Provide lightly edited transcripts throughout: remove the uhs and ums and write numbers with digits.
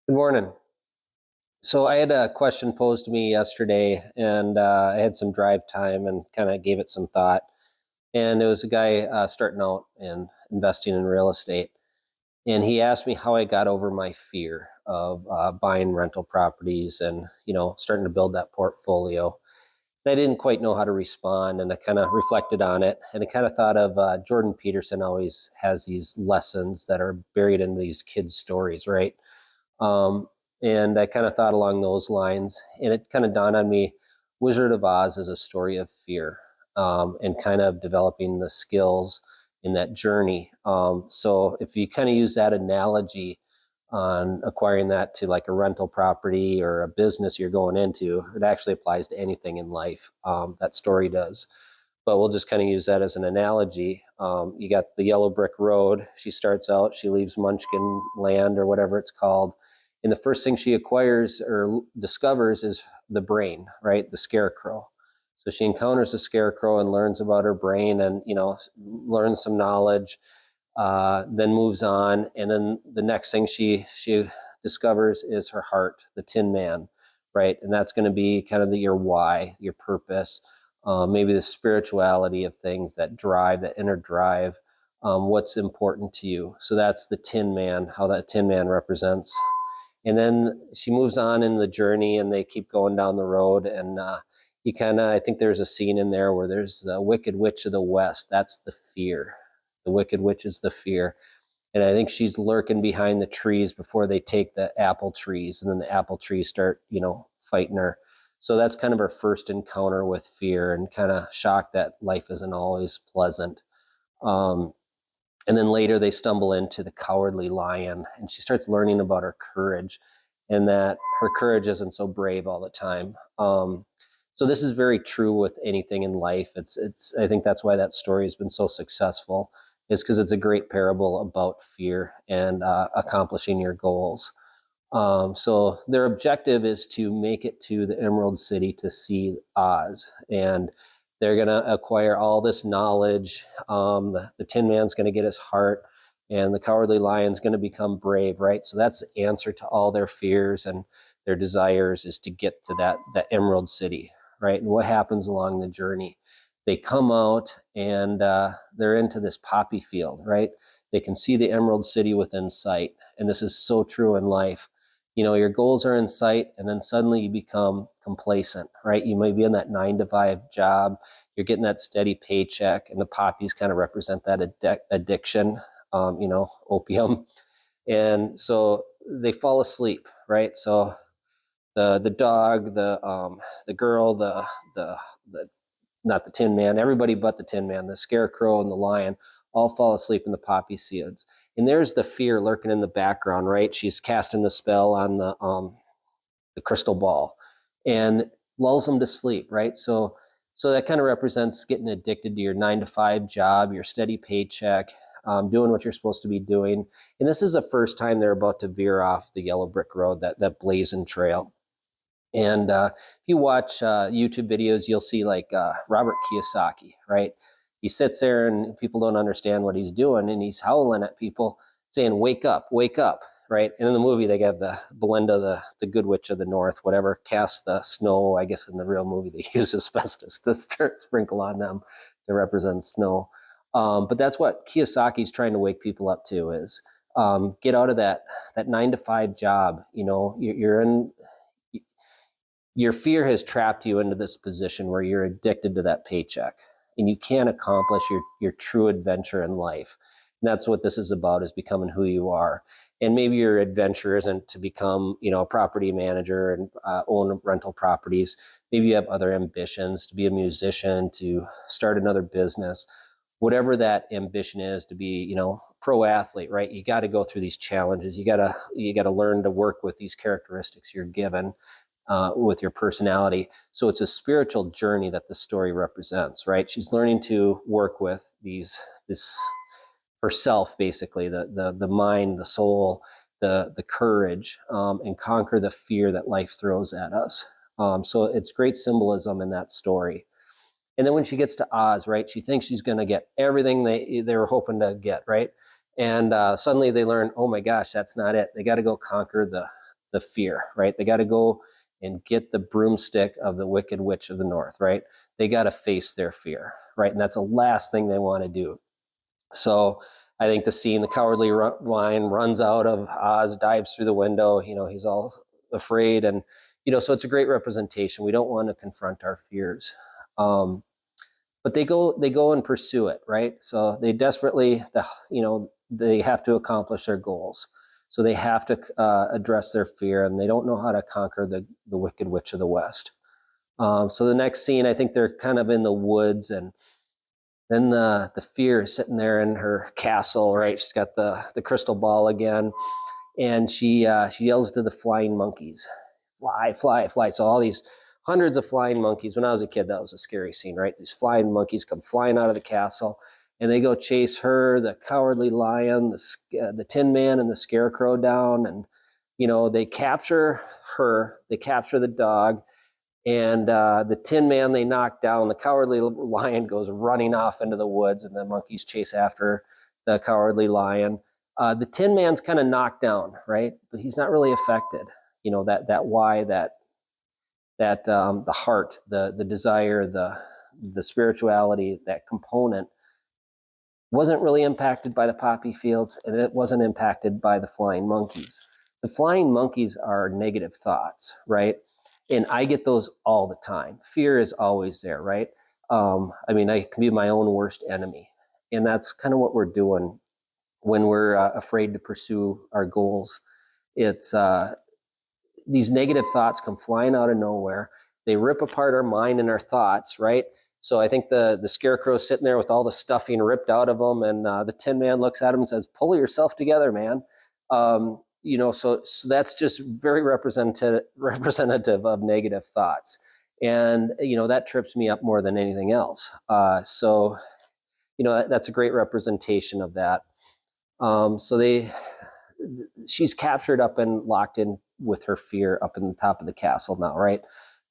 Good morning. So I had a question posed to me yesterday, and I had some drive time and kind of gave it some thought. And it was a guy starting out and investing in real estate, and he asked me how I got over my fear of buying rental properties and starting to build that portfolio. And I didn't quite know how to respond, and I kind of reflected on it, and I kind of thought of Jordan Peterson always has these lessons that are buried in these kids' stories, right? Um, and I kind of thought along those lines, and it kind of dawned on me Wizard of Oz is a story of fear, and kind of developing the skills in that journey. So if you kind of use that analogy on acquiring that to like a rental property or a business you're going into, it actually applies to anything in life. That story does. But we'll just kind of use that as an analogy. You got the yellow brick road. She starts out, she leaves Munchkin Land or whatever it's called. And the first thing she acquires or discovers is the brain, right? The scarecrow. So she encounters the scarecrow and learns about her brain and, learns some knowledge, then moves on. And then the next thing she discovers is her heart, the Tin Man, right? And that's going to be kind of your why, your purpose, maybe the spirituality of things, that drive, that inner drive, what's important to you. So that's the Tin Man, how that Tin Man represents. And then she moves on in the journey, and they keep going down the road. And I think there's a scene in there where there's the Wicked Witch of the West. That's the fear. The Wicked Witch is the fear. And I think she's lurking behind the trees before they take the apple trees, and then the apple trees start, fighting her. So that's kind of her first encounter with fear, and kind of shocked that life isn't always pleasant. And then later they stumble into the Cowardly Lion, and she starts learning about her courage, and that her courage isn't so brave all the time. So this is very true with anything in life. I think that's why that story has been so successful, is because it's a great parable about fear and accomplishing your goals. So their objective is to make it to the Emerald City to see Oz, and they're going to acquire all this knowledge. The Tin Man's going to get his heart, and the Cowardly Lion's going to become brave, right? So that's the answer to all their fears and their desires, is to get to that Emerald City, right? And what happens along the journey? They come out, and they're into this poppy field, right? They can see the Emerald City within sight, and this is so true in life. Your goals are in sight, and then suddenly you become complacent, right? You may be in that 9 to 5 job, you're getting that steady paycheck, and the poppies kind of represent that addiction, opium. And so they fall asleep, right? So the dog, the girl, the not the Tin Man, everybody but the Tin Man, the Scarecrow and the Lion, all fall asleep in the poppy seeds. And there's the fear lurking in the background, right? She's casting the spell on the crystal ball and lulls them to sleep, right? So that kind of represents getting addicted to your 9 to 5 job, your steady paycheck, doing what you're supposed to be doing. And this is the first time they're about to veer off the yellow brick road, that blazing trail. And if you watch YouTube videos, you'll see like Robert Kiyosaki, right? He sits there and people don't understand what he's doing, and he's howling at people saying, wake up, right? And in the movie, they have the Belinda, the Good Witch of the North, whatever, cast the snow. I guess in the real movie, they use asbestos to sprinkle on them to represent snow. But that's what Kiyosaki's trying to wake people up to, is get out of that 9 to 5 job. You're in... Your fear has trapped you into this position where you're addicted to that paycheck, and you can't accomplish your true adventure in life. And that's what this is about, is becoming who you are. And maybe your adventure isn't to become, a property manager and own rental properties. Maybe you have other ambitions, to be a musician, to start another business. Whatever that ambition is, to be, pro athlete, right? You got to go through these challenges. You got to learn to work with these characteristics you're given. With your personality. So it's a spiritual journey that the story represents, right? She's learning to work with this herself, basically, the mind, the soul, the courage, and conquer the fear that life throws at us. So it's great symbolism in that story. And then when she gets to Oz, right, she thinks she's going to get everything they were hoping to get, right? And suddenly they learn, oh my gosh, that's not it. They got to go conquer the fear, right? They got to go and get the broomstick of the Wicked Witch of the North, right? They got to face their fear, right? And that's the last thing they want to do. So I think the scene, the Cowardly Lion runs out of Oz, dives through the window, he's all afraid. And, so it's a great representation. We don't want to confront our fears. But they go and pursue it, right? So they desperately, they have to accomplish their goals. So they have to address their fear, and they don't know how to conquer the Wicked Witch of the West. So the next scene, I think they're kind of in the woods, and then the fear is sitting there in her castle, right? She's got the crystal ball again, and she yells to the flying monkeys, "Fly, fly, fly!" So all these hundreds of flying monkeys. When I was a kid, that was a scary scene, right? These flying monkeys come flying out of the castle, and they go chase her, the Cowardly Lion, the Tin Man, and the Scarecrow down, and they capture her, they capture the dog. And the Tin Man they knock down. The Cowardly Lion goes running off into the woods, and the monkeys chase after the Cowardly Lion. The Tin Man's kind of knocked down, right? But he's not really affected. That why, that the heart, the desire, the spirituality, that component wasn't really impacted by the poppy fields, and it wasn't impacted by the flying monkeys. The flying monkeys are negative thoughts, right? And I get those all the time. Fear is always there, right? I can be my own worst enemy. And that's kind of what we're doing when we're afraid to pursue our goals. It's these negative thoughts come flying out of nowhere. They rip apart our mind and our thoughts, right? So I think the Scarecrow's sitting there with all the stuffing ripped out of him, and the Tin Man looks at him and says, "Pull yourself together, man." So that's just very representative of negative thoughts. And, that trips me up more than anything else. That's a great representation of that. She's captured up and locked in with her fear up in the top of the castle now, right?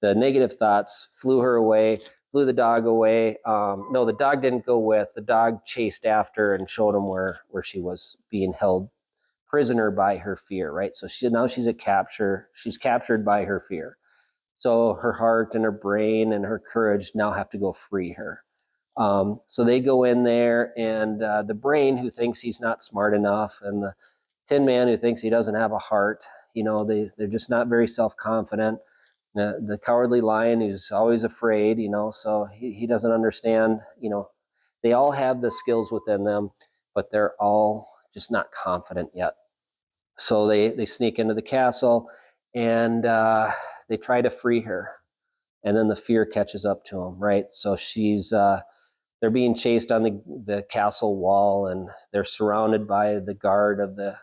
The negative thoughts flew her away, flew the dog away. No, the dog didn't go with. The dog chased after and showed him where she was being held prisoner by her fear, right? So she's captured by her fear. So her heart and her brain and her courage now have to go free her. So they go in there, and the brain, who thinks he's not smart enough, and the Tin Man, who thinks he doesn't have a heart, they're just not very self-confident. The Cowardly Lion, who's always afraid, so he doesn't understand, they all have the skills within them, but they're all just not confident yet. So they sneak into the castle, and they try to free her. And then the fear catches up to them, right? So they're being chased on the castle wall, and they're surrounded by the guard of the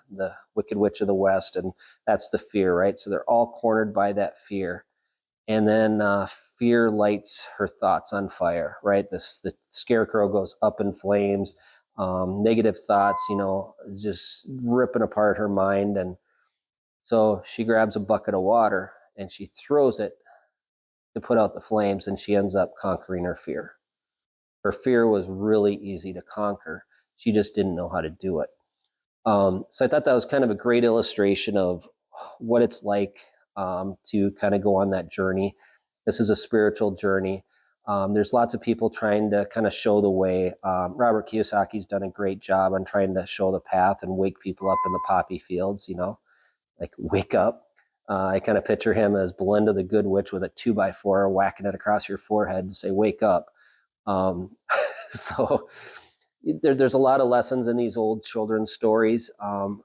Wicked Witch of the West, and that's the fear, right? So they're all cornered by that fear. And then fear lights her thoughts on fire, right? The Scarecrow goes up in flames. Negative thoughts, just ripping apart her mind. And so she grabs a bucket of water and she throws it to put out the flames, and she ends up conquering her fear. Her fear was really easy to conquer. She just didn't know how to do it. So I thought that was kind of a great illustration of what it's like to kind of go on that journey. This is a spiritual journey. There's lots of people trying to kind of show the way. Robert Kiyosaki's done a great job on trying to show the path and wake people up in the poppy fields, like wake up. I kind of picture him as Belinda the Good Witch with a 2x4 whacking it across your forehead to say, wake up. So there's a lot of lessons in these old children's stories.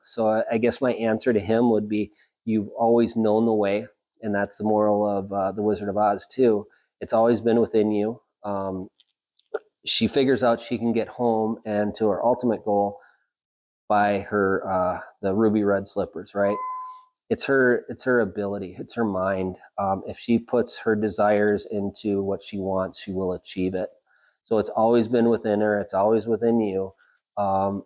So I guess my answer to him would be, you've always known the way. And that's the moral of The Wizard of Oz too. It's always been within you. She figures out she can get home and to her ultimate goal by her the ruby red slippers, right? It's her ability, it's her mind. If she puts her desires into what she wants, she will achieve it. So it's always been within her. It's always within you.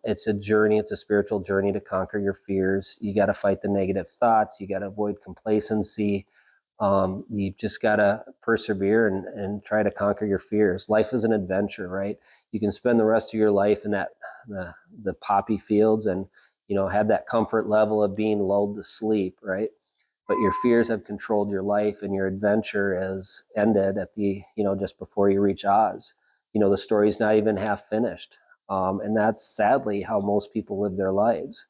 It's a journey. It's a spiritual journey to conquer your fears. You got to fight the negative thoughts. You got to avoid complacency. You just got to persevere and try to conquer your fears. Life is an adventure, right? You can spend the rest of your life in the poppy fields and, have that comfort level of being lulled to sleep, right? but your fears have controlled your life, and your adventure has ended at the, just before you reach Oz. The story's not even half finished. And that's sadly how most people live their lives.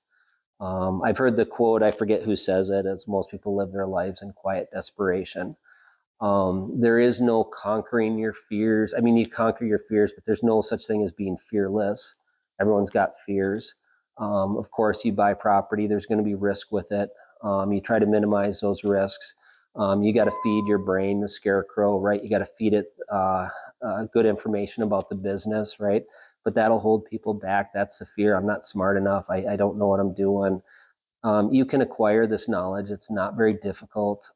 I've heard the quote, I forget who says it, it's most people live their lives in quiet desperation. There is no conquering your fears. I mean, you conquer your fears, but there's no such thing as being fearless. Everyone's got fears. Of course, you buy property, there's going to be risk with it. You try to minimize those risks. You got to feed your brain the scarecrow, right? You got to feed it good information about the business, right? But that'll hold people back. That's the fear. I'm not smart enough. I don't know what I'm doing. You can acquire this knowledge. It's not very difficult.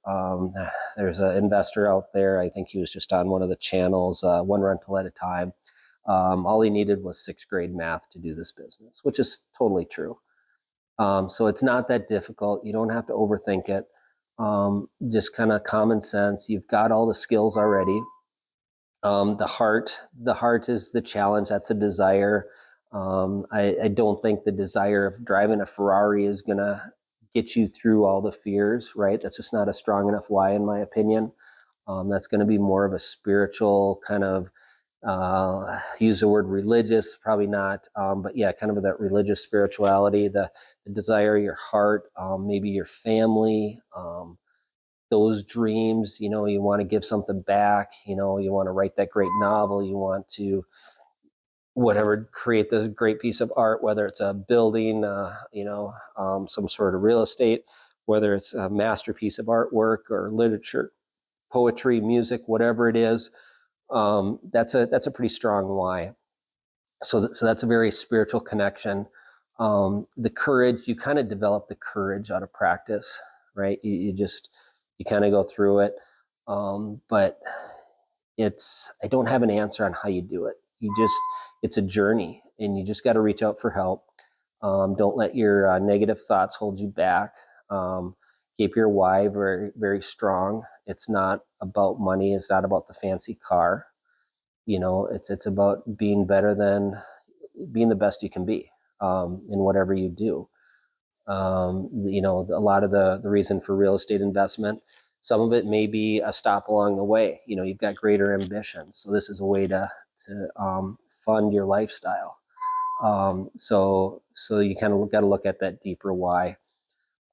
There's an investor out there. I think he was just on one of the channels, one rental at a time. All he needed was 6th grade math to do this business, which is totally true. So it's not that difficult. You don't have to overthink it. Just kind of common sense. You've got all the skills already. The heart is the challenge. That's a desire. I don't think the desire of driving a Ferrari is going to get you through all the fears, right? That's just not a strong enough why, in my opinion. That's going to be more of a spiritual kind of, use the word religious, probably not, but yeah, kind of that religious spirituality, the desire of your heart, maybe your family, those dreams, you want to give something back, you want to write that great novel, you want to create this great piece of art, whether it's a building, some sort of real estate, whether it's a masterpiece of artwork or literature, poetry, music, whatever it is. That's a pretty strong why. So that's a very spiritual connection. The courage, you kind of develop the courage out of practice, right? You kind of go through it. But I don't have an answer on how you do it. It's a journey, and you just got to reach out for help. Don't let your negative thoughts hold you back. Keep your why very, very strong. It's not about money. It's not about the fancy car. It's about being the best you can be in whatever you do. A lot of the reason for real estate investment, some of it may be a stop along the way. You've got greater ambitions. So this is a way to fund your lifestyle. So you kind of got to look at that deeper why.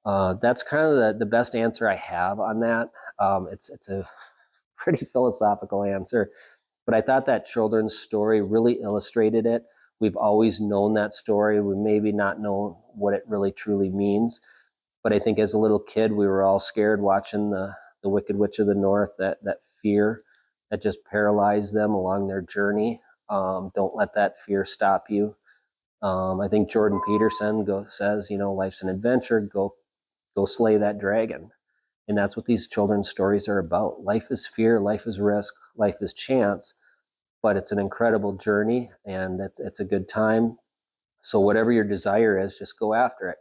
That's kind of the best answer I have on that. It's a pretty philosophical answer, but I thought that children's story really illustrated it. We've always known that story. We maybe not know what it really truly means, but I think as a little kid, we were all scared watching the Wicked Witch of the North, that fear that just paralyzed them along their journey. Don't let that fear stop you. I think Jordan Peterson says, life's an adventure. Go slay that dragon. And that's what these children's stories are about. Life is fear, life is risk, life is chance, but it's an incredible journey, and it's a good time. So whatever your desire is, just go after it.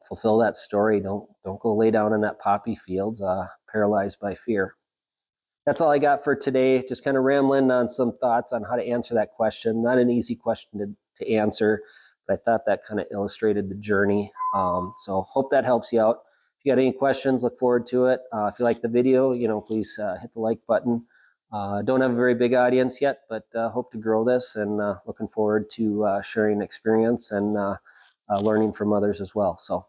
Fulfill that story. Don't go lay down in that poppy fields, paralyzed by fear. That's all I got for today. Just kind of rambling on some thoughts on how to answer that question. Not an easy question to answer, but I thought that kind of illustrated the journey. So hope that helps you out. If you got any questions, look forward to it. If you like the video, please hit the like button. Don't have a very big audience yet, but hope to grow this, and looking forward to sharing experience and learning from others as well. So